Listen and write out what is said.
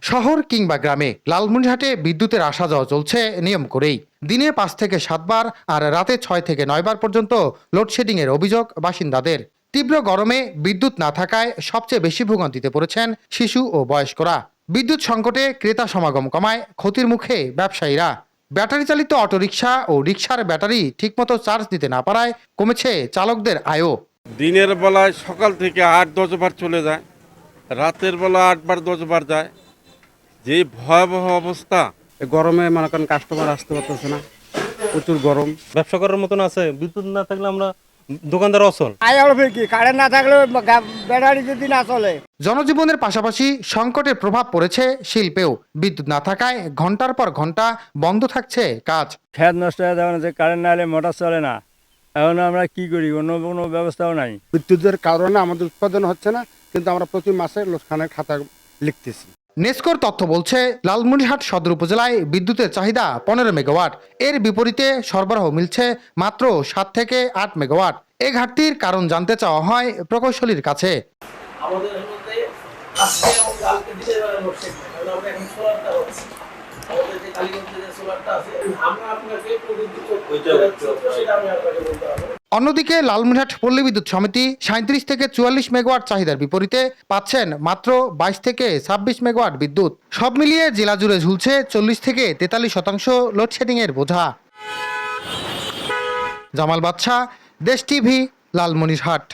শহর কিংবা গ্রামে লালমনিরহাটে বিদ্যুতের আসা যাওয়া চলছে নিয়ম করেই। দিনে 5 থেকে 7 বার আর রাতে 6 থেকে 9 বার পর্যন্ত লোডশেডিং এর অভিযোগ বাসিন্দাদের। তীব্র গরমে বিদ্যুৎ না থাকায় সবচেয়ে বেশি ভোগান্তিতে পড়েছেন শিশু ও বয়স্করা। বিদ্যুৎ সংকটে ক্রেতা সমাগম কমায় ক্ষতির মুখে ব্যবসায়ীরা। ব্যাটারি চালিত অটোরিকশা ও রিকশার ব্যাটারি ঠিকমতো চার্জ দিতে না পারায় কমেছে চালকদের আয়ও। দিনের বেলায় সকাল থেকে 8-10 বার চলে যায়, রাতের বেলা 8 বার 10 বার যায়। যে ভয়াবহ অবস্থা। গরমে মনে করেন কাস্টমার আসতে পারতেছে না, প্রচুর গরম। ব্যবসা করার মতন আছে, বিদ্যুৎ না থাকলে আমরা দোকানদার অচল। কারেন্ট না থাকলে ব্যাটারি যদি না চলে। জনজীবনের পাশাপাশি সংকটের প্রভাব পড়েছে শিল্পেও। বিদ্যুৎ না থাকায় ঘন্টার পর ঘন্টা বন্ধ থাকছে কাজ। খেত নষ্ট হয়ে যাবে না, যে কারেন্ট না হলে মোটর চলে না। এখন আমরা কি করি, অন্য কোনো ব্যবস্থাও নাই। বিদ্যুতের কারণে আমাদের উৎপাদন হচ্ছে না, কিন্তু আমরা প্রতি মাসে লোকসানের খাতা লিখতেছি। নেসকোর তথ্য বলছে লালমনিরহাট সদর উপজেলায় বিদ্যুতের চাহিদা 15 মেগাওয়াট। এর বিপরীতে সরবরাহ মিলছে মাত্র 7 থেকে 8 মেগাওয়াট। এই ঘাটতির কারণ জানতে চাওয়া হয় প্রকৌশলীর কাছে। আমাদের মধ্যে আজকে এবং কালকে দিতে পারে লোডশেডিং, কারণ আমরা এখন সোলারটা হচ্ছে আমাদের যে কালীগঞ্জে যে সোলারটা আছে, আমরা আপনাকে প্রতিদিন সেটা আমি আপনাকে বলতে পারবো। অন্যদিকে লালমনিরহাট পল্লী বিদ্যুৎ সমিতি 37 থেকে 44 মেগাওয়াট চাহিদার বিপরীতে পাচ্ছেন মাত্র 22 থেকে 26 মেগাওয়াট বিদ্যুৎ। সব মিলিয়ে জেলা জুড়ে ঝুলছে 40 থেকে 43% লোডশেডিং এর বোঝা। জামাল বাদশা, দেশ টিভি, লালমনিরহাট।